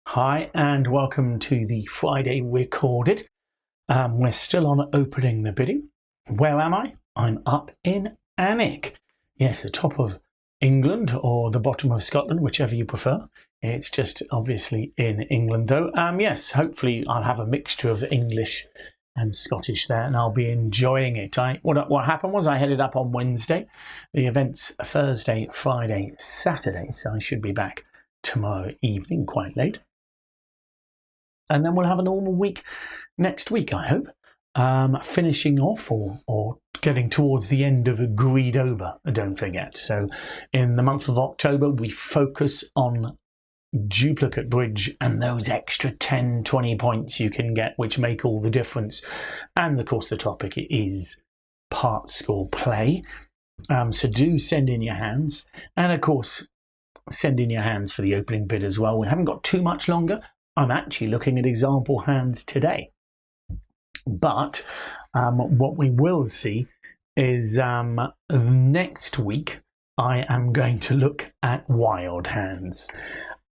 Hi and welcome to the Friday Recorded. We're still on opening the bidding. Where am I? I'm up in Alnwick. Yes, the top of England or the bottom of Scotland, whichever you prefer. It's just obviously in England though. Yes, hopefully I'll have a mixture of English and Scottish there and I'll be enjoying it. What happened was I headed up on Wednesday. The event's Thursday, Friday, Saturday, so I should be back tomorrow evening quite late. And then we'll have a normal week next week, I hope. Finishing off or getting towards the end of Agreedober, don't forget. So in the month of October, we focus on duplicate bridge and those extra 10, 20 points you can get, which make all the difference. And of course, the topic is part score play. So do send in your hands. And of course, send in your hands for the opening bid as well. We haven't got too much longer. I'm actually looking at example hands today. But what we will see is next week, I am going to look at wild hands.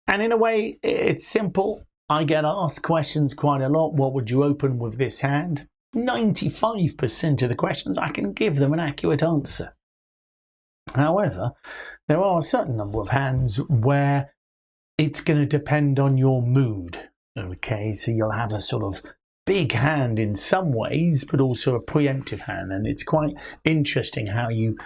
And in a way, it's simple. I get asked questions quite a lot. What would you open with this hand? 95% of the questions, I can give them an accurate answer. However, there are a certain number of hands where it's going to depend on your mood. Okay, so you'll have a sort of big hand in some ways, but also a preemptive hand. And it's quite interesting how you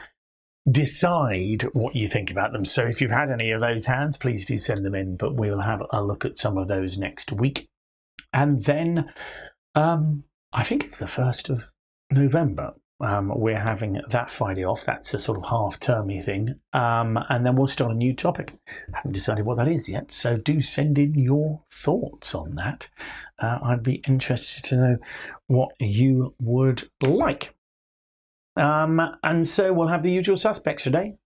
decide what you think about them. So if you've had any of those hands, please do send them in, but we'll have a look at some of those next week. And then I think it's the 1st of November. We're having that Friday off. That's a sort of half-termy thing. And then we'll start a new topic. I haven't decided what that is yet, so do send in your thoughts on that. I'd be interested to know what you would like. And so we'll have the usual suspects today.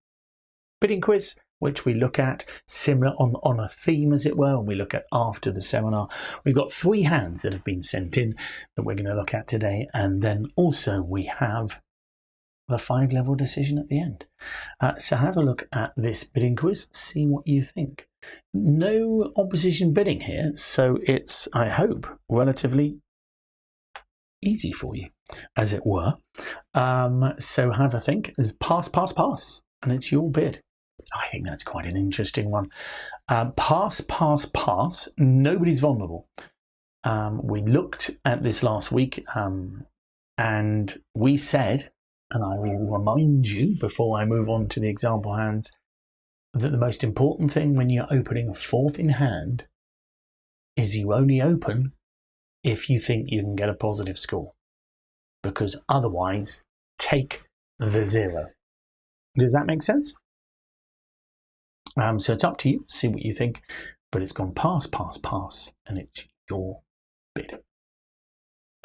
Bidding quiz, which we look at similar on a theme, as it were, and we look at after the seminar. We've got 3 hands that have been sent in that we're going to look at today. And then also we have the 5-level decision at the end. So have a look at this bidding quiz, see what you think. No opposition bidding here, so it's, I hope, relatively easy for you, as it were. So have a think. It's pass, pass, pass, and it's your bid. I think that's quite an interesting one. Pass, pass, pass. Nobody's vulnerable. We looked at this last week and we said, and I will remind you before I move on to the example hands, that the most important thing when you're opening a 4th in hand is you only open if you think you can get a positive score. Because otherwise, take the 0. Does that make sense? So it's up to you, see what you think, but it's gone pass, pass, pass, and it's your bid.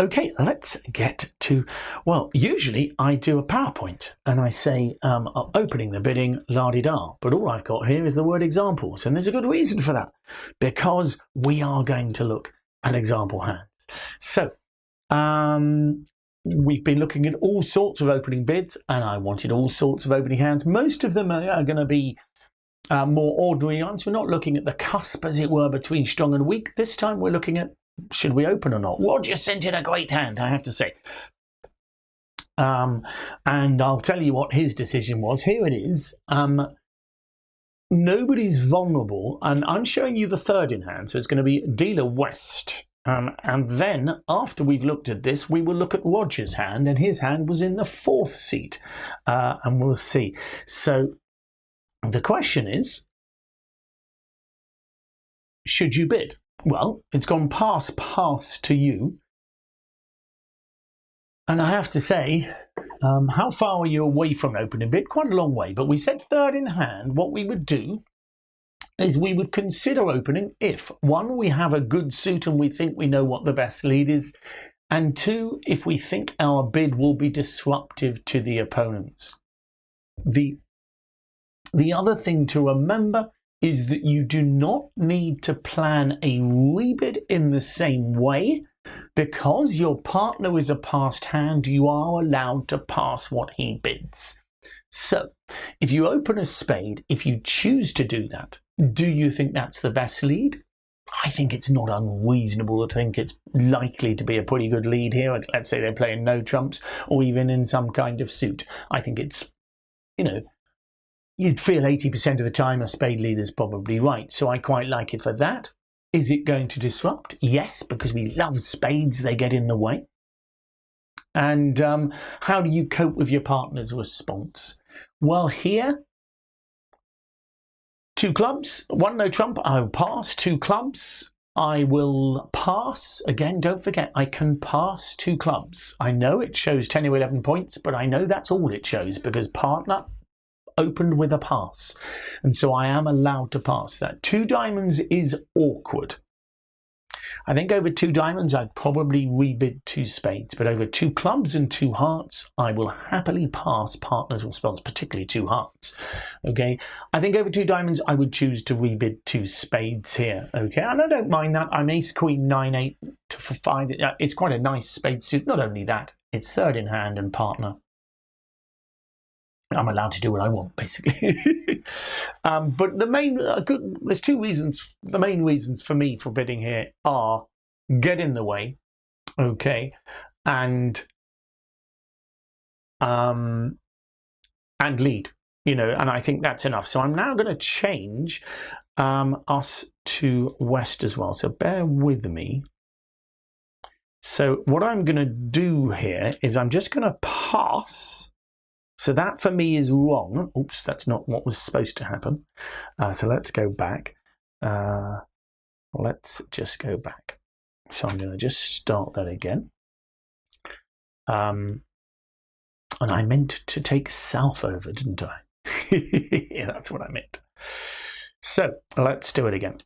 Okay, let's get to, well, usually I do a PowerPoint and I say opening the bidding, la-di-da, but all I've got here is the word examples, and there's a good reason for that, because we are going to look at example hands. So, we've been looking at all sorts of opening bids, and I wanted all sorts of opening hands. Most of them are going to be more ordinary ones. We're not looking at the cusp, as it were, between strong and weak. This time we're looking at, should we open or not? Roger sent in a great hand, I have to say. And I'll tell you what his decision was. Here it is. Nobody's vulnerable. And I'm showing you the 3rd in hand. So it's going to be dealer West. And then, after we've looked at this, we will look at Roger's hand. And his hand was in the 4th seat. And we'll see. So the question is, should you bid? Well, it's gone pass, pass to you. And I have to say, how far are you away from opening bid? Quite a long way. But we said 3rd in hand. What we would do is we would consider opening if, 1, we have a good suit and we think we know what the best lead is, and 2, if we think our bid will be disruptive to the opponents. The other thing to remember is that you do not need to plan a rebid in the same way. Because your partner is a passed hand, you are allowed to pass what he bids. So, if you open a spade, if you choose to do that, do you think that's the best lead? I think it's not unreasonable to think it's likely to be a pretty good lead here. Let's say they're playing no trumps or even in some kind of suit. I think it's, you know, you'd feel 80% of the time a spade lead is probably right. So I quite like it for that. Is it going to disrupt? Yes, because we love spades. They get in the way. And how do you cope with your partner's response? Well, here, 2 clubs, 1 no trump, I'll pass. 2 clubs, I will pass. Again, don't forget, I can pass 2 clubs. I know it shows 10 or 11 points, but I know that's all it shows because partner opened with a pass. And so I am allowed to pass that. 2 diamonds is awkward. I think over 2 diamonds, I'd probably rebid 2 spades, but over 2 clubs and 2 hearts, I will happily pass partner's response, particularly 2 hearts. Okay, I think over 2 diamonds, I would choose to rebid 2 spades here. Okay, and I don't mind that. I'm ace, queen, 9, 8 for 5. It's quite a nice spade suit. Not only that, it's third in hand and partner. I'm allowed to do what I want, basically. But the main, there's 2 reasons. The main reasons for me for bidding here are get in the way, okay, and lead, you know, and I think that's enough. So I'm now going to change us to west as well. So bear with me. So what I'm going to do here is I'm just going to pass. So that for me is wrong. Oops, that's not what was supposed to happen. So let's go back. Let's just go back. So I'm going to just start that again. And I meant to take south over, didn't I? Yeah, that's what I meant. So let's do it again.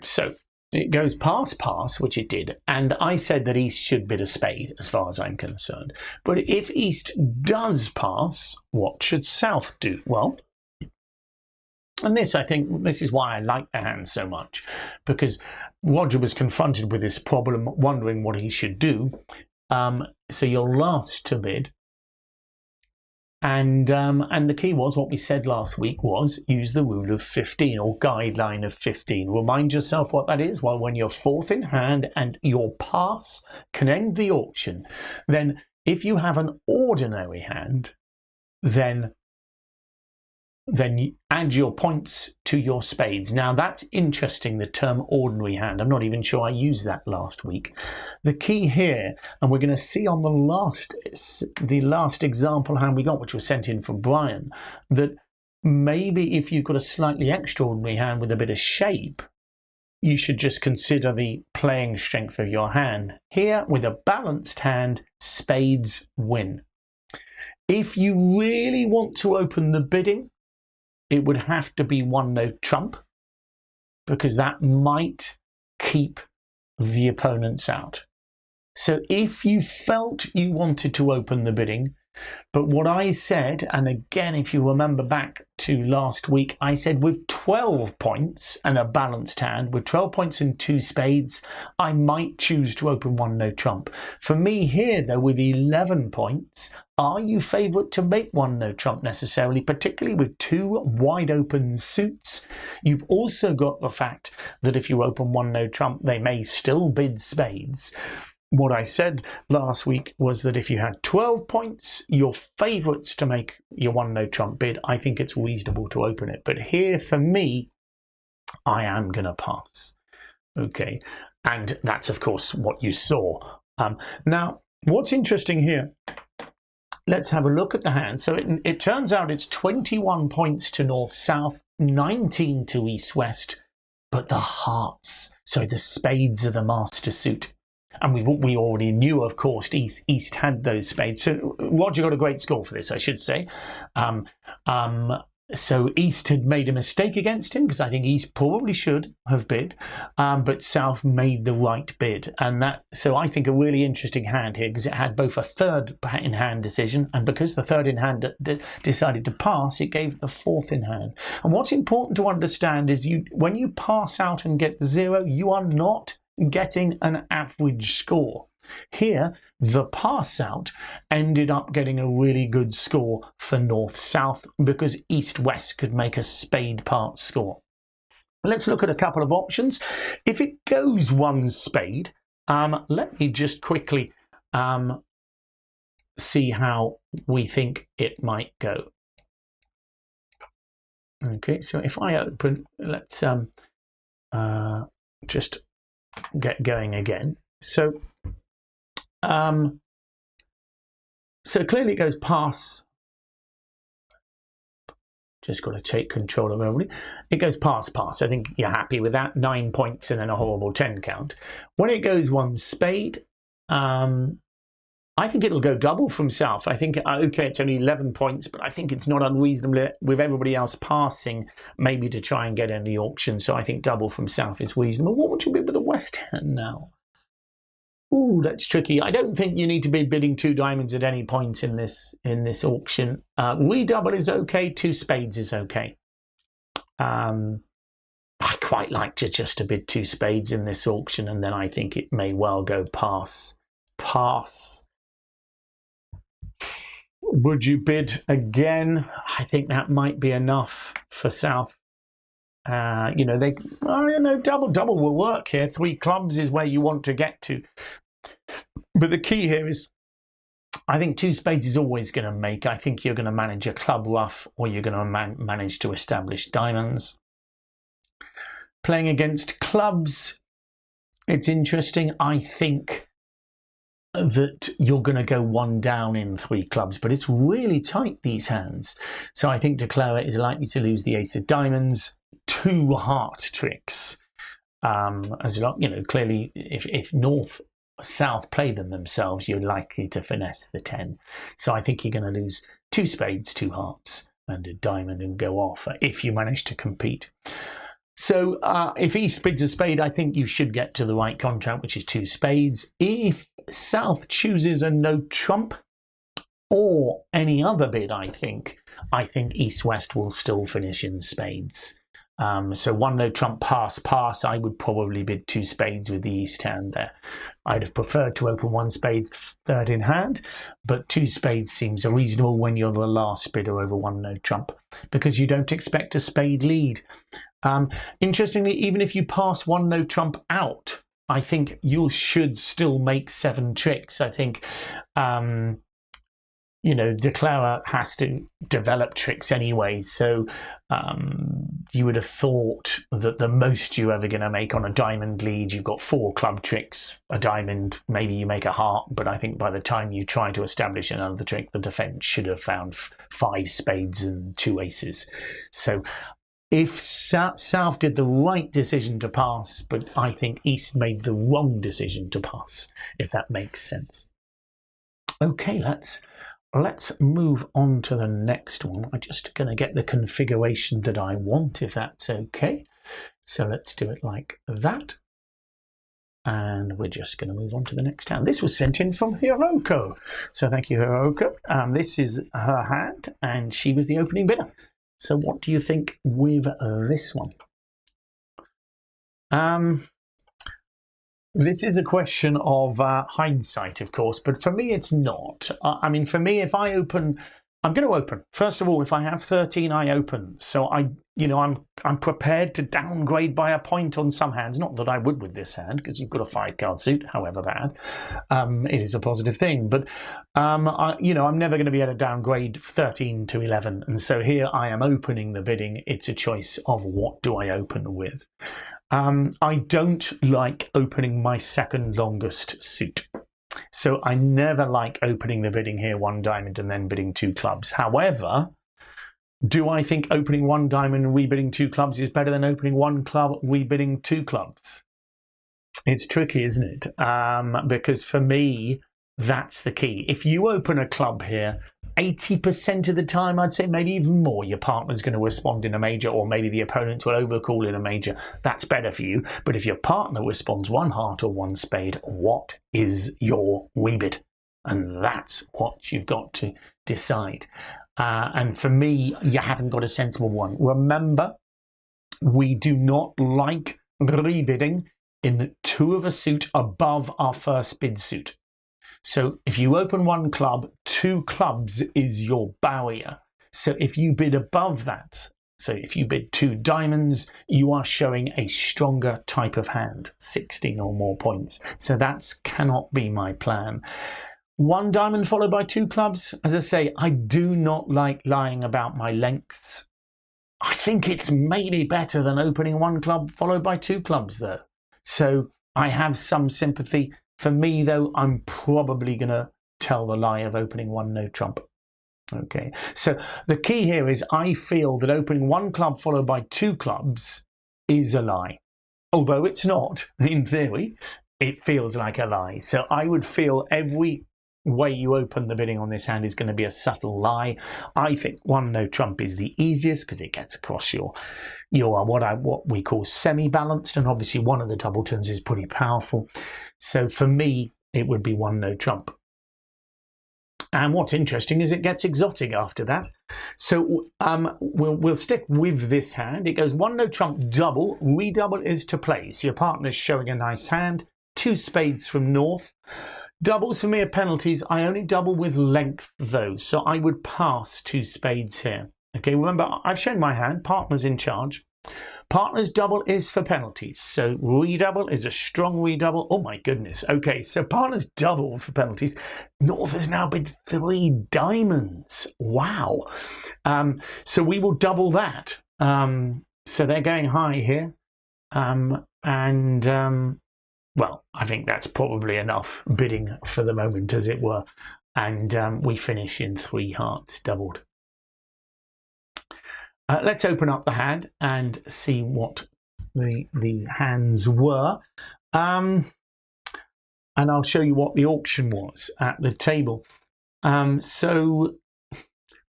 So it goes pass, which it did, and I said that East should bid a spade as far as I'm concerned. But if East does pass, what should South do? Well, and this, I think, this is why I like the hand so much, because Roger was confronted with this problem, wondering what he should do. So you're last to bid. And the key was, what we said last week was, use the rule of 15 or guideline of 15. Remind yourself what that is. Well, when you're 4th in hand and your pass can end the auction, then if you have an ordinary hand, then you add your points to your spades. Now that's interesting, the term ordinary hand. I'm not even sure I used that last week. The key here, and we're going to see on the last example hand we got, which was sent in from Brian, that maybe if you've got a slightly extraordinary hand with a bit of shape, you should just consider the playing strength of your hand. Here, with a balanced hand, spades win. If you really want to open the bidding, it would have to be 1 no trump, because that might keep the opponents out. So if you felt you wanted to open the bidding, but what I said, and again, if you remember back to last week, I said with 12 points and a balanced hand, with 12 points and 2 spades, I might choose to open 1 no trump. For me here, though, with 11 points, are you favourite to make 1 no trump necessarily, particularly with 2 wide open suits? You've also got the fact that if you open 1 no trump, they may still bid spades. What I said last week was that if you had 12 points, your favourites to make your 1 no trump bid, I think it's reasonable to open it. But here, for me, I am going to pass. Okay, and that's, of course, what you saw. Now, what's interesting here, let's have a look at the hand. So it turns out it's 21 points to north-south, 19 to east-west, but the hearts, so the spades are the master suit. And we already knew, of course, East had those spades. So Roger got a great score for this, I should say. So East had made a mistake against him, because I think East probably should have bid, but South made the right bid. And so I think a really interesting hand here, because it had both a third in hand decision, and because the third in hand decided to pass, it gave the 4th in hand. And what's important to understand is when you pass out and get 0, you are not getting an average score. Here, the pass out ended up getting a really good score for north-south, because east-west could make a spade part score. Let's look at a couple of options. If it goes one spade, let me just quickly see how we think it might go. Okay, so if I open, let's just get going again. So, so clearly it goes pass. Just got to take control of everybody. It goes pass. I think you're happy with that. 9 points and then a horrible 10 count. When it goes one spade, I think it'll go double from south. I think, okay, it's only 11 points, but I think it's not unreasonable with everybody else passing, maybe to try and get in the auction. So I think double from south is reasonable. What would you bid with the West hand now? Ooh, that's tricky. I don't think you need to be bidding 2 diamonds at any point in this auction. Redouble is okay. 2 spades is okay. I quite like to just bid 2 spades in this auction, and then I think it may well go pass. Would you bid again? I think that might be enough for south. You know, double will work here. 3 clubs is where you want to get to. But the key here is, I think 2 spades is always going to make. I think you're going to manage a club ruff, or you're going to manage to establish diamonds. Playing against clubs, it's interesting. I think that you're going to go 1 down in 3 clubs, but it's really tight, these hands. So I think Declare is likely to lose the ace of diamonds. 2 heart tricks. As you know, clearly, if North South play them themselves, you're likely to finesse the 10. So I think you're going to lose 2 spades, 2 hearts, and a diamond and go off if you manage to compete. So if East bids a spade, I think you should get to the right contract, which is 2 spades. If South chooses a no trump or any other bid, I think East-West will still finish in spades. So 1 no trump pass. I would probably bid 2 spades with the East hand there. I'd have preferred to open 1 spade third in hand, but 2 spades seems reasonable when you're the last bidder over 1 no trump, because you don't expect a spade lead. Interestingly, even if you pass 1 no trump out, I think you should still make 7 tricks. I think, you know, Declarer has to develop tricks anyway, so you would have thought that the most you're ever going to make on a diamond lead, you've got 4 club tricks, a diamond, maybe you make a heart, but I think by the time you try to establish another trick, the defence should have found 5 spades and 2 aces. So if South did the right decision to pass, but I think East made the wrong decision to pass, if that makes sense. Okay, let's move on to the next one. I'm just going to get the configuration that I want, if that's okay. So let's do it like that. And we're just going to move on to the next hand. This was sent in from Hiroko. So thank you, Hiroko. This is her hand, and she was the opening bidder. So what do you think with this one? This is a question of hindsight, of course, but for me it's not. I mean, for me, if I open, I'm going to open. First of all, if I have 13, I open. So I'm prepared to downgrade by a point on some hands. Not that I would with this hand, because you've got a 5-card suit, however bad. It is a positive thing, but I'm never going to be able to downgrade 13 to 11. And so here I am opening the bidding. It's a choice of what do I open with. I don't like opening my second longest suit. So I never like opening the bidding here 1 diamond and then bidding 2 clubs. However, do I think opening 1 diamond and rebidding 2 clubs is better than opening 1 club, rebidding 2 clubs? It's tricky, isn't it? Because for me, that's the key. If you open a club here, 80% of the time, I'd say maybe even more, your partner's going to respond in a major, or maybe the opponent will overcall in a major. That's better for you. But if your partner responds 1 heart or 1 spade, what is your rebid? And that's what you've got to decide. And for me, you haven't got a sensible one. Remember, we do not like rebidding in the 2 of a suit above our first bid suit. So if you open 1 club, 2 clubs is your barrier. So if you bid above that, So if you bid 2 diamonds, you are showing a stronger type of hand, 16 or more points. So that cannot be my plan. 1 diamond followed by 2 clubs. As I say, I do not like lying about my lengths. I think it's maybe better than opening 1 club followed by 2 clubs though. So I have some sympathy. For me though, I'm probably going to tell the lie of opening 1 no trump. Okay, so the key here is I feel that opening 1 club followed by 2 clubs is a lie. Although it's not, in theory, it feels like a lie. So I would feel every way you open the bidding on this hand is going to be a subtle lie. I think 1 no trump is the easiest because it gets across your what we call semi-balanced, and obviously one of the double turns is pretty powerful. So for me, it would be 1 no trump. And what's interesting is it gets exotic after that. So we'll stick with this hand. It goes 1 no trump double. Redouble is to play. So your partner's showing a nice hand. 2 spades from north. Doubles for me are penalties. I only double with length though, so I would pass 2 spades here. Okay, remember I've shown my hand. Partner's in charge. Partner's double is for penalties. So redouble is a strong redouble. Oh my goodness. Okay, so partner's double for penalties. North has now bid 3 diamonds. Wow. So we will double that. So they're going high here. Well, I think that's probably enough bidding for the moment, as it were. And we finish in 3 hearts doubled. Let's open up the hand and see what the hands were. And I'll show you what the auction was at the table. So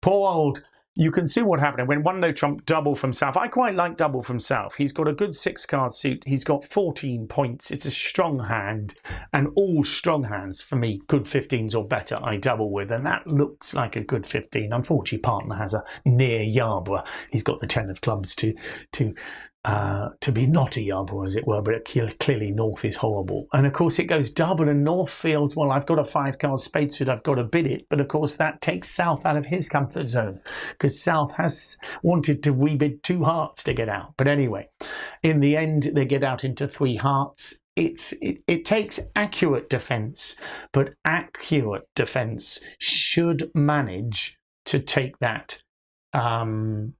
poor old, you can see what happened when 1 no trump double from south. I quite like double from south. He's got a good 6-card suit. He's got 14 points. It's a strong hand, and all strong hands for me, good 15s or better, I double with, and that looks like a good 15. Unfortunately, partner has a near Yarborough. He's got the 10 of clubs to be not a Yarborough, as it were, but clearly north is horrible. And of course it goes double, and north feels, well, I've got a 5-card spade suit, I've got to bid it, but of course that takes south out of his comfort zone, because south has wanted to rebid 2 hearts to get out. But anyway, in the end they get out into 3 hearts. It takes accurate defence, but accurate defence should manage to take that 3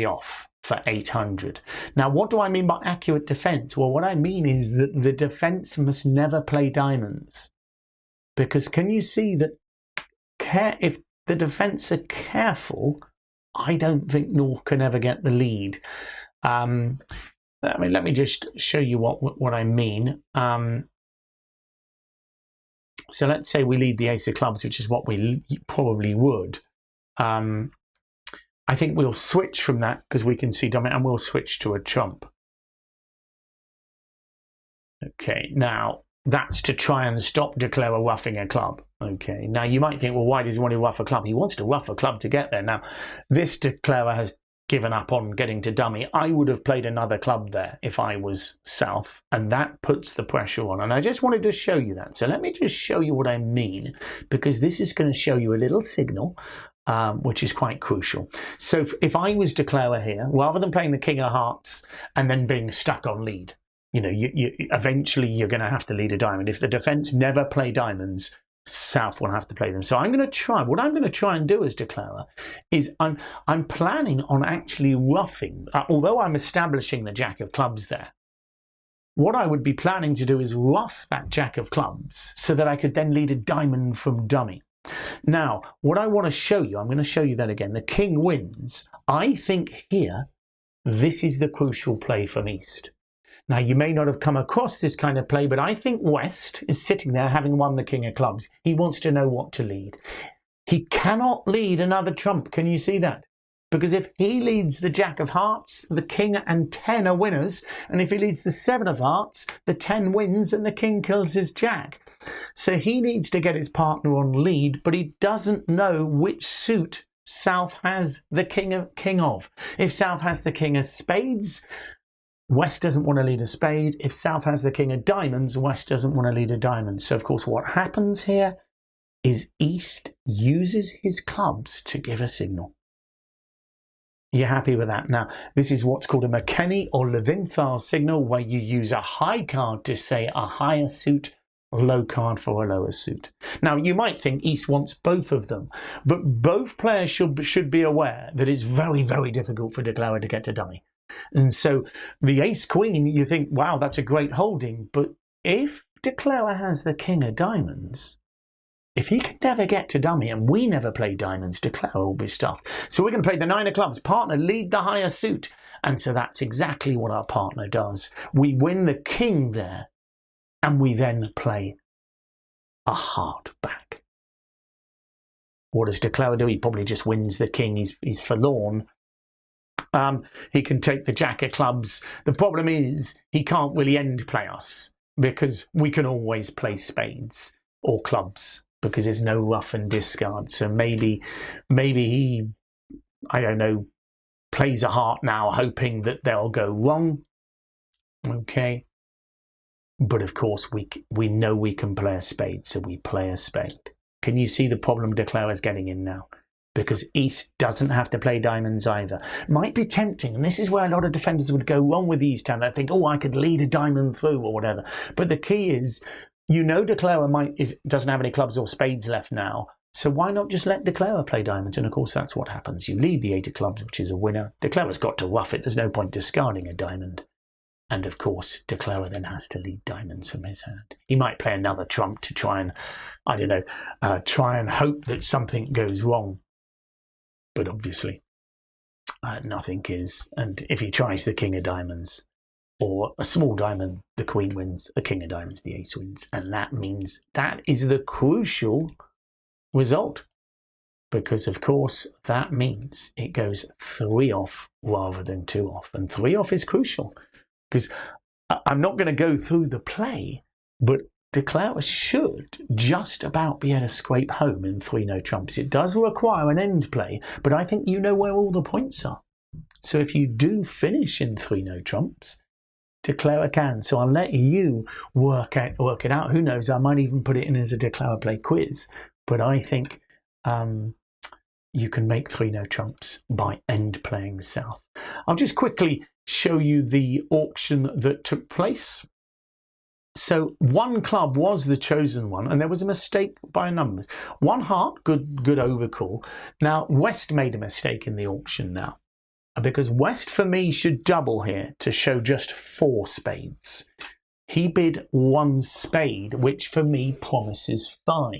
off for 800. Now, what do I mean by accurate defence? Well, what I mean is that the defence must never play diamonds. Because can you see that if the defence are careful, I don't think North can ever get the lead. Let me just show you what I mean. So let's say we lead the ace of clubs, which is what we probably would. I think we'll switch from that because we can see dominant, and we'll switch to a trump. Okay, now that's to try and stop Declarer roughing a club. Okay, now you might think, well, why does he want to rough a club? He wants to rough a club to get there. Now, this Declarer has given up on getting to dummy. I would have played another club there if I was south, and that puts the pressure on. And I just wanted to show you that. So let me just show you what I mean, because this is going to show you a little signal. Which is quite crucial. So if I was Declarer here, rather than playing the king of hearts and then being stuck on lead, you know, eventually you're going to have to lead a diamond. If the defence never play diamonds, south will have to play them. So I'm going to try. What I'm going to try and do as Declarer is I'm planning on actually roughing, although I'm establishing the jack of clubs there. What I would be planning to do is rough that jack of clubs so that I could then lead a diamond from dummy. Now, what I want to show you, I'm going to show you that again. The king wins. I think here, this is the crucial play from East. Now, you may not have come across this kind of play, but I think West is sitting there having won the king of clubs. He wants to know what to lead. He cannot lead another trump. Can you see that? Because if he leads the jack of hearts, the king and 10 are winners. And if he leads the 7 of hearts, the 10 wins and the king kills his jack. So he needs to get his partner on lead, but he doesn't know which suit South has the king of. If South has the king of spades, West doesn't want to lead a spade. If South has the king of diamonds, West doesn't want to lead a diamond. So of course what happens here is East uses his clubs to give a signal. You're happy with that? Now, this is what's called a McKenney or Levinthal signal, where you use a high card to say a higher suit, low card for a lower suit. Now, you might think East wants both of them, but both players should be aware that it's very, very difficult for declarer to get to dummy. And so the ace-queen, you think, wow, that's a great holding. But if declarer has the king of diamonds, if he can never get to dummy and we never play diamonds, declarer will be stuffed. So we're going to play the 9 of clubs. Partner, lead the higher suit. And so that's exactly what our partner does. We win the king there, and we then play a heart back. What does declarer do? He probably just wins the king. He's forlorn. He can take the jack of clubs. The problem is he can't really end play us, because we can always play spades or clubs, because there's no ruff and discard. So maybe he, I don't know, plays a heart now, hoping that they'll go wrong. Okay. But of course, we know we can play a spade, so we play a spade. Can you see the problem declarer's getting in now? Because East doesn't have to play diamonds either. Might be tempting, and this is where a lot of defenders would go wrong with East hand. They think, oh, I could lead a diamond through or whatever. But the key is, you know, declarer doesn't have any clubs or spades left now. So why not just let declarer play diamonds? And of course, that's what happens. You lead the 8 of clubs, which is a winner. Declarer's got to rough it. There's no point discarding a diamond. And of course, declarer then has to lead diamonds from his hand. He might play another trump to try and, I don't know, try and hope that something goes wrong. But obviously, nothing is. And if he tries the king of diamonds or a small diamond, the queen wins. A king of diamonds, the ace wins. And that means that is the crucial result. Because, of course, that means it goes 3 off rather than 2 off. And 3 off is crucial. Because I'm not going to go through the play, but declarer should just about be able to scrape home in 3 no trumps. It does require an end play, but I think you know where all the points are. So if you do finish in 3 no trumps, declarer can. So I'll let you work it out. Who knows? I might even put it in as a declarer play quiz. But I think you can make 3 no trumps by end playing south. I'll just quickly show you the auction that took place. So 1 club was the chosen one, and there was a mistake by numbers. 1 heart, good overcall. Now West made a mistake in the auction now, because West for me should double here to show just 4 spades. He bid 1 spade, which for me promises 5.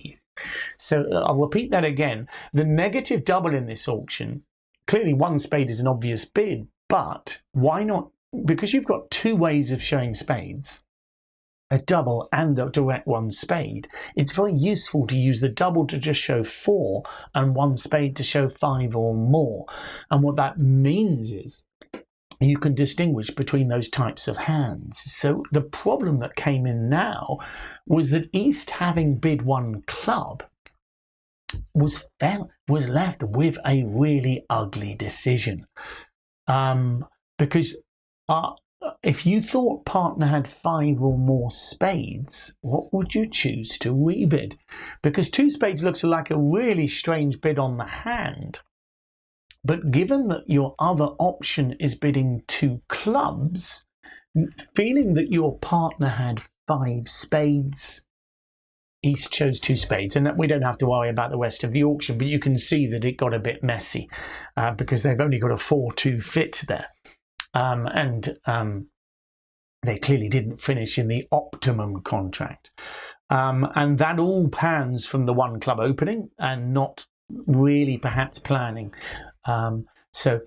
So I'll repeat that again. The negative double in this auction, clearly 1 spade is an obvious bid, but why not? Because you've got 2 ways of showing spades, a double and a direct 1 spade. It's very useful to use the double to just show 4 and 1 spade to show 5 or more. And what that means is you can distinguish between those types of hands. So the problem that came in now was that East, having bid 1 club, was left with a really ugly decision. Because if you thought partner had 5 or more spades, what would you choose to rebid? Because 2 spades looks like a really strange bid on the hand. But given that your other option is bidding 2 clubs, feeling that your partner had 5 spades, East chose 2 spades, and that we don't have to worry about the rest of the auction, but you can see that it got a bit messy because they've only got a 4-2 fit there. They clearly didn't finish in the optimum contract. And that all pans from the 1 club opening and not really perhaps planning. So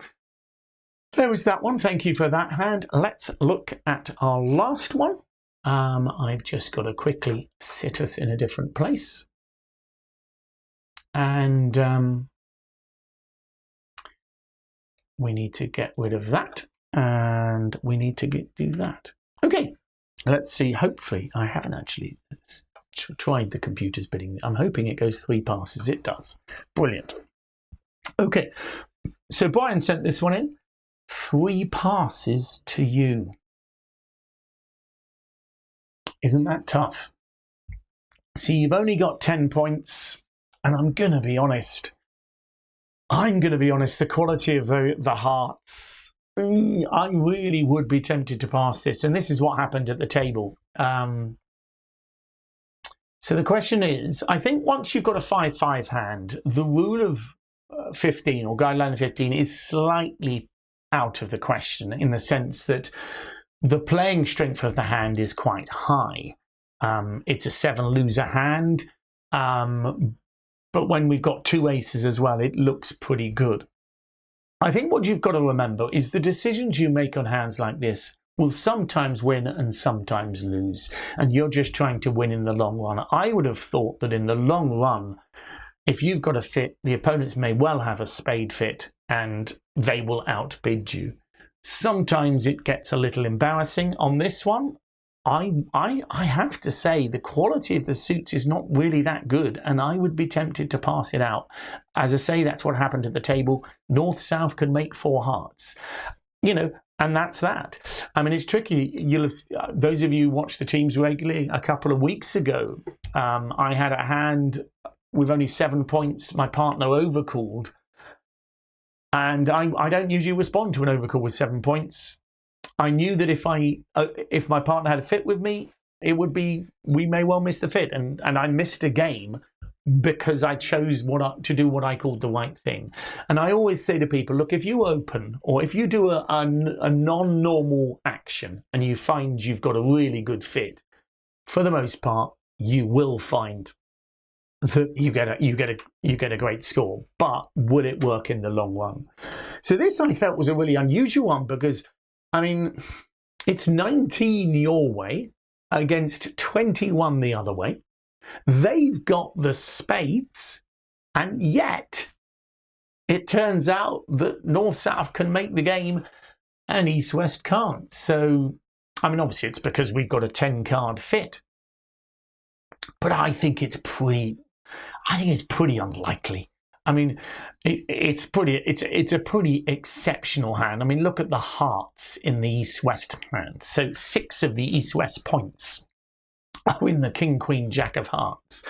there was that one. Thank you for that hand. Let's look at our last one. I've just got to quickly sit us in a different place. And we need to get rid of that. And we need to do that. Okay, let's see. Hopefully, I haven't actually tried the computer's bidding. I'm hoping it goes 3 passes. It does. Brilliant. Okay, so Brian sent this one in. 3 passes to you. Isn't that tough? See, you've only got 10 points, and I'm going to be honest. I'm going to be honest, the quality of the hearts, I really would be tempted to pass this. And this is what happened at the table. So the question is, I think once you've got a 5-5 hand, the rule of 15 or guideline of 15 is slightly out of the question, in the sense that the playing strength of the hand is quite high. It's a 7-loser hand, but when we've got 2 aces as well, it looks pretty good. I think what you've got to remember is the decisions you make on hands like this will sometimes win and sometimes lose, and you're just trying to win in the long run. I would have thought that in the long run, if you've got a fit, the opponents may well have a spade fit and they will outbid you. Sometimes it gets a little embarrassing. On this one, I have to say the quality of the suits is not really that good, and I would be tempted to pass it out. As I say, that's what happened at the table. North-South can make 4 hearts. You know, and that's that. I mean, it's tricky. You'll have, those of you who watch the teams regularly, a couple of weeks ago, I had a hand with only 7 points. My partner overcalled, and I don't usually respond to an overcall with 7 points. I knew that if my partner had a fit with me, it would be, we may well miss the fit, and I missed a game because I chose to do what I called the right thing. And I always say to people, look, if you open, or if you do a non-normal action and you find you've got a really good fit, for the most part, you will find that you get a great score. But would it work in the long run? So this, I felt, was a really unusual one, because, I mean, it's 19 your way against 21 the other way. They've got the spades, and yet it turns out that North-South can make the game and East-West can't. So, I mean, obviously it's because we've got a 10-card fit, but I think it's pretty unlikely. I mean, it's a pretty exceptional hand. I mean, look at the hearts in the East-West hand. So 6 of the East-West points are in the King, Queen, Jack of hearts.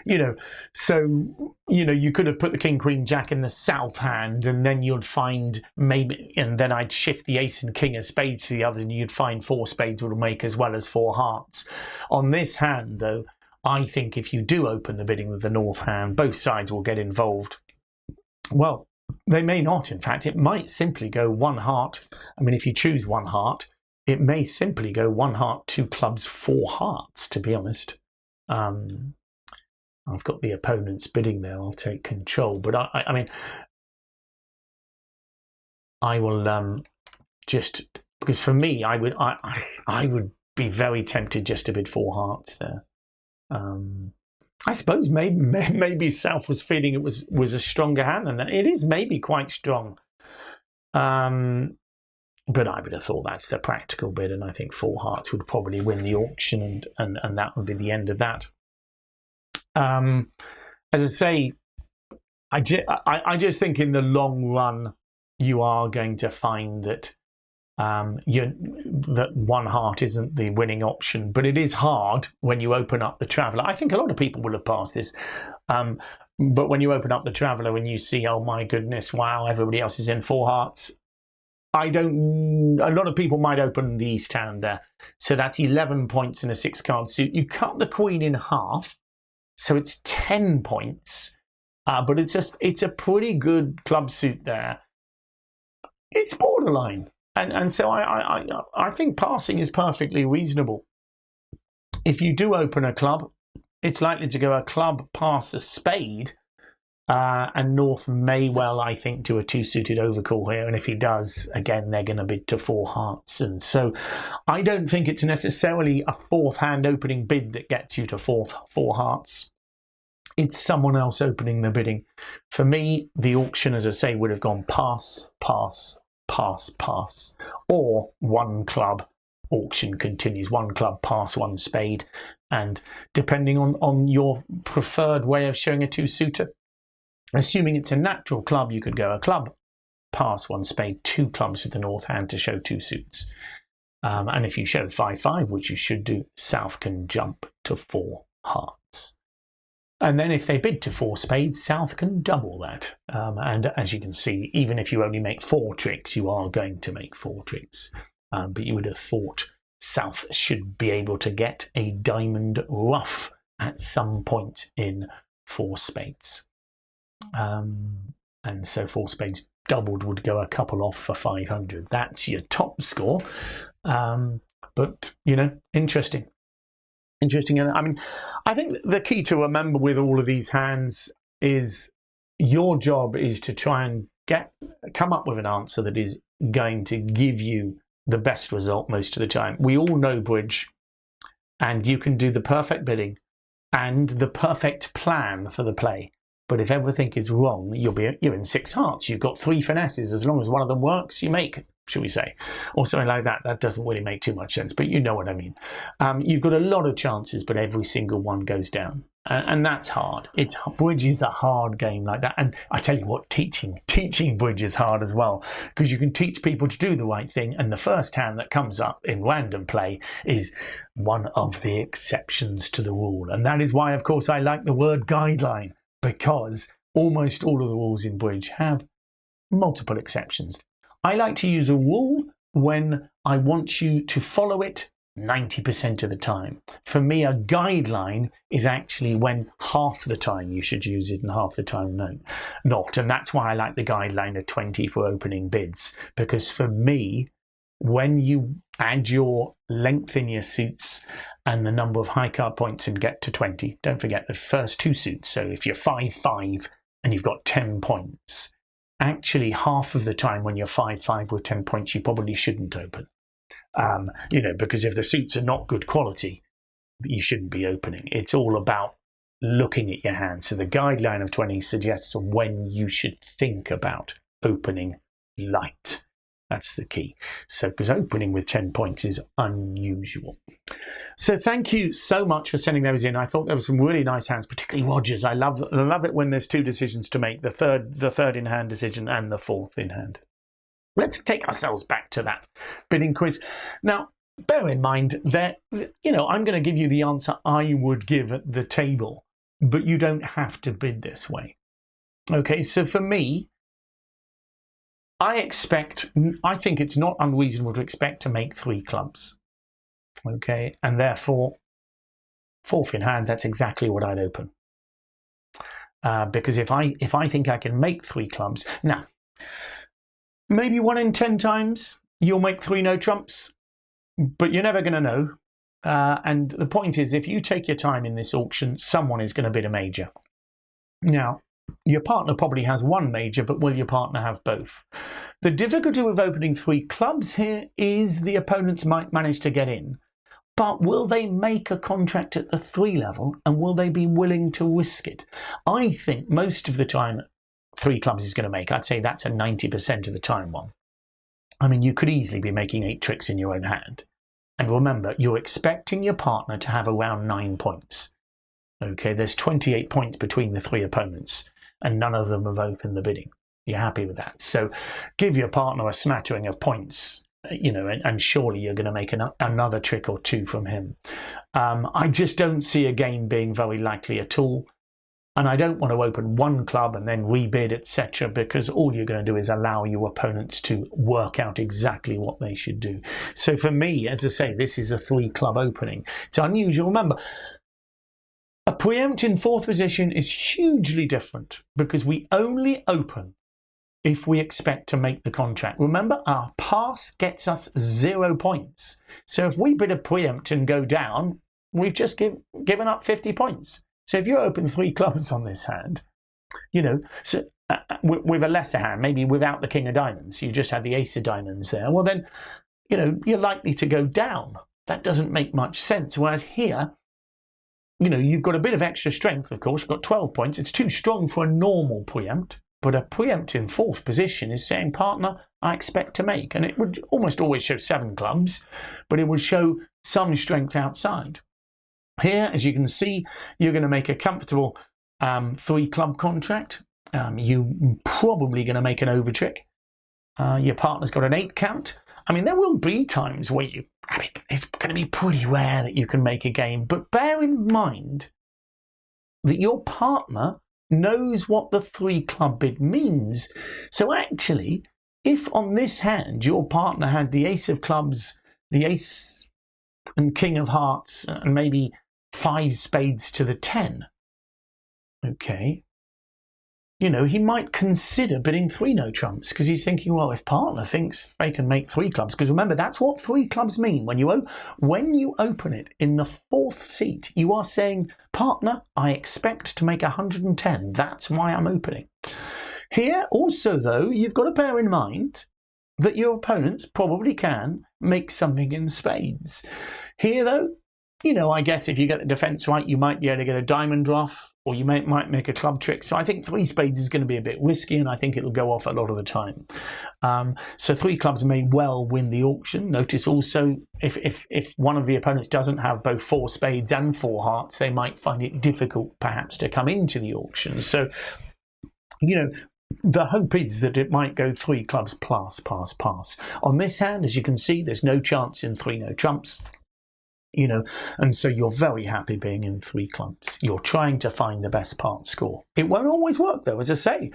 You know, so, you know, you could have put the King, Queen, Jack in the South hand, and then you'd find maybe, and then I'd shift the Ace and King of spades to the others, and you'd find 4 spades would make as well as 4 hearts. On this hand, though, I think if you do open the bidding with the North hand, both sides will get involved. Well, they may not. In fact, it might simply go 1 heart. I mean, if you choose 1 heart, it may simply go 1 heart, 2 clubs, 4 hearts, to be honest. I've got the opponent's bidding there. I'll take control. But I mean, I will just, because for me, I would be very tempted just to bid 4 hearts there. I suppose maybe South was feeling it was a stronger hand, and it is maybe quite strong. But I would have thought that's the practical bid, and I think 4 hearts would probably win the auction, and that would be the end of that. As I say, I just think in the long run you are going to find that that 1 heart isn't the winning option, but it is hard when you open up the Traveller. I think a lot of people will have passed this, but when you open up the Traveller and you see, oh my goodness, wow, everybody else is in 4 hearts. A lot of people might open the East hand there. So that's 11 points in a 6-card suit. You cut the Queen in half, so it's 10 points. But it's a pretty good club suit there. It's borderline. And so I think passing is perfectly reasonable. If you do open a club, it's likely to go a club pass a spade. And North may well, I think, do a 2-suited overcall here. And if he does, again, they're going to bid to 4 hearts. And so I don't think it's necessarily a 4th hand opening bid that gets you to 4 hearts. It's someone else opening the bidding. For me, the auction, as I say, would have gone pass, pass, pass, pass. Or 1 club, auction continues. 1 club, pass, 1 spade. And depending on your preferred way of showing a 2-suiter, assuming it's a natural club, you could go a club, pass, 1 spade, 2 clubs with the North hand to show 2 suits. And if you show 5-5, which you should do, South can jump to 4 hearts. And then if they bid to 4 spades, South can double that. And as you can see, even if you only make 4 tricks, you are going to make 4 tricks. But you would have thought South should be able to get a diamond ruff at some point in 4 spades. And so 4 spades doubled would go a couple off for 500. That's your top score. But, you know, interesting. And I mean, I think the key to remember with all of these hands is your job is to try and come up with an answer that is going to give you the best result most of the time. We all know bridge, and you can do the perfect bidding and the perfect plan for the play. But if everything is wrong, you're in 6 hearts. You've got 3 finesses. As long as one of them works, you make, shall we say, or something like that. That doesn't really make too much sense, but you know what I mean. You've got a lot of chances, but every single one goes down, and that's hard. Bridge is a hard game like that. And I tell you what, teaching bridge is hard as well, because you can teach people to do the right thing, and the first hand that comes up in random play is one of the exceptions to the rule. And that is why, of course, I like the word guideline, because almost all of the rules in bridge have multiple exceptions. I like to use a rule when I want you to follow it 90% of the time. For me, a guideline is actually when half the time you should use it and half the time not. And that's why I like the guideline of 20 for opening bids, because for me, when you add your length in your suits and the number of high card points and get to 20, don't forget the first 2 suits. So if you're 5-5 and you've got 10 points, actually half of the time when you're 5-5 with 10 points, you probably shouldn't open. You know, because if the suits are not good quality, you shouldn't be opening. It's all about looking at your hand. So the guideline of 20 suggests when you should think about opening light. That's the key. So, because opening with 10 points is unusual. So thank you so much for sending those in. I thought there were some really nice hands, particularly Rogers. I love it when there's 2 decisions to make, the third in hand decision and the 4th in hand. Let's take ourselves back to that bidding quiz. Now, bear in mind that, you know, I'm going to give you the answer I would give at the table, but you don't have to bid this way. Okay, so for me, I think it's not unreasonable to expect to make 3 clubs. Okay, and therefore, 4th in hand, that's exactly what I'd open. Because if I think I can make 3 clubs, now, maybe 1 in 10 times you'll make 3 no trumps, but you're never going to know. And the point is, if you take your time in this auction, someone is going to bid a major. Now, your partner probably has 1 major, but will your partner have both? The difficulty with opening 3 clubs here is the opponents might manage to get in, but will they make a contract at the 3 level, and will they be willing to risk it? I think most of the time 3 clubs is going to make. I'd say that's a 90% of the time one. I mean, you could easily be making 8 tricks in your own hand. And remember, you're expecting your partner to have around 9 points. Okay, there's 28 points between the 3 opponents, and none of them have opened the bidding. You're happy with that. So give your partner a smattering of points, you know, and surely you're going to make another trick or 2 from him. I just don't see a game being very likely at all. And I don't want to open 1 club and then rebid, etc., because all you're going to do is allow your opponents to work out exactly what they should do. So for me, as I say, this is a 3 club opening. It's unusual. Remember, a preempt in 4th position is hugely different because we only open if we expect to make the contract. Remember, our pass gets us 0 points. So if we bid a preempt and go down, we've just given up 50 points. So if you open 3 clubs on this hand, you know, so with a lesser hand, maybe without the king of diamonds, you just have the ace of diamonds there, well then, you know, you're likely to go down. That doesn't make much sense. Whereas here, you know, you've got a bit of extra strength, of course. You've got 12 points. It's too strong for a normal preempt. But a preempt in 4th position is saying, partner, I expect to make. And it would almost always show 7 clubs, but it would show some strength outside. Here, as you can see, you're going to make a comfortable 3 club contract. You're probably going to make an over trick. Your partner's got an 8 count. I mean, there will be times where it's going to be pretty rare that you can make a game. But bear in mind, that your partner knows what the 3 club bid means. So actually, if on this hand your partner had the ace of clubs, the ace and king of hearts, and maybe 5 spades to the 10, okay, you know, he might consider bidding 3 no trumps because he's thinking, well, if partner thinks they can make 3 clubs, because remember, that's what 3 clubs mean. When you open it in the 4th seat, you are saying, partner, I expect to make 110. That's why I'm opening. Here also, though, you've got to bear in mind that your opponents probably can make something in spades. Here, though, you know, I guess if you get the defence right, you might be able to get a diamond off, or you might make a club trick. So I think 3 spades is going to be a bit risky, and I think it'll go off a lot of the time. So 3 clubs may well win the auction. Notice also, if one of the opponents doesn't have both 4 spades and 4 hearts, they might find it difficult perhaps to come into the auction. So, you know, the hope is that it might go 3 clubs pass, pass, pass. On this hand, as you can see, there's no chance in 3 no trumps. You know, and so you're very happy being in 3 clubs. You're trying to find the best part score. It won't always work, though, as I say.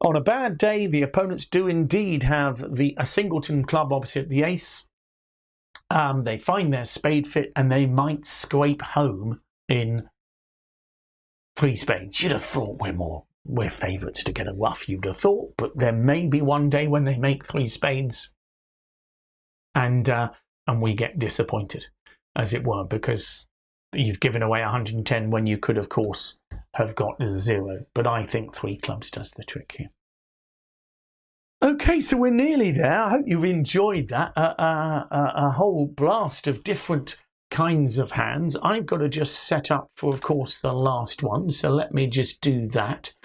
On a bad day, the opponents do indeed have a singleton club opposite the ace. They find their spade fit, and they might scrape home in 3 spades. You'd have thought we're favourites to get a ruff, you'd have thought, but there may be one day when they make 3 spades, and we get disappointed, as it were, because you've given away 110 when you could, of course, have got 0. But I think 3 clubs does the trick here. Okay, so we're nearly there. I hope you've enjoyed that. A whole blast of different kinds of hands. I've got to just set up for, of course, the last one. So let me just do that.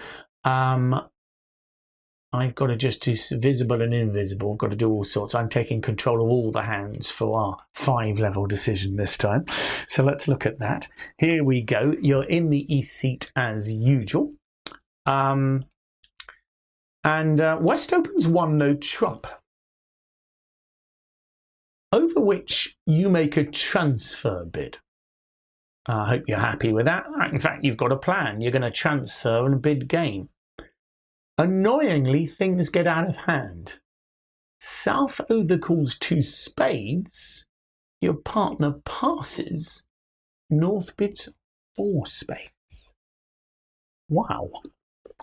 I've got to just do visible and invisible. I've got to do all sorts. I'm taking control of all the hands for our 5-level decision this time. So let's look at that. Here we go. You're in the east seat as usual. And West opens 1 no trump, over which you make a transfer bid. I hope you're happy with that. In fact, you've got a plan. You're going to transfer and bid game. Annoyingly, things get out of hand. South over calls 2 spades. Your partner passes. North bids 4 spades. Wow.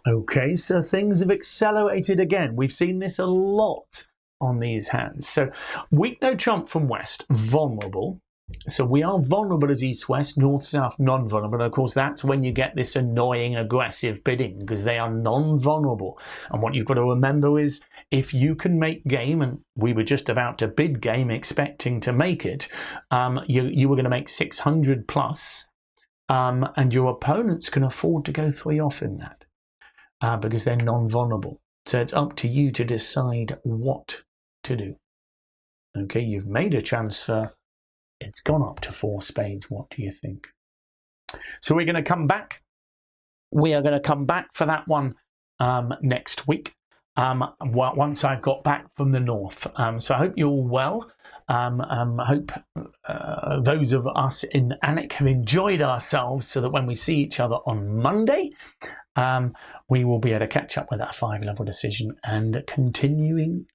Okay, so things have accelerated again. We've seen this a lot on these hands. So weak no trump from West, vulnerable. So we are vulnerable as East-West, North-South non-vulnerable. And of course, that's when you get this annoying aggressive bidding, because they are non-vulnerable. And what you've got to remember is, if you can make game, and we were just about to bid game expecting to make it, you were going to make 600 plus, and your opponents can afford to go 3 off in that, because they're non-vulnerable. So it's up to you to decide what to do. Okay, you've made a transfer. It's gone up to 4 spades. What do you think? So we're going to come back. We are going to come back for that one next week, once I've got back from the north. So I hope you're all well. I hope those of us in Alnwick have enjoyed ourselves, so that when we see each other on Monday, we will be able to catch up with that 5-level decision and continue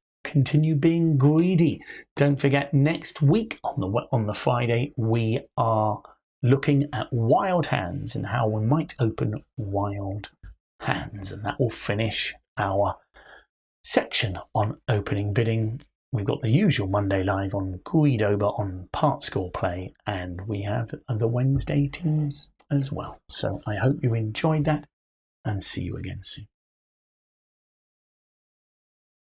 being greedy. Don't forget, next week on the Friday, we are looking at wild hands and how we might open wild hands, and that will finish our section on opening bidding. We've got the usual Monday live on Greed Over on part score play, and we have the Wednesday teams as well. So I hope you enjoyed that, and see you again soon.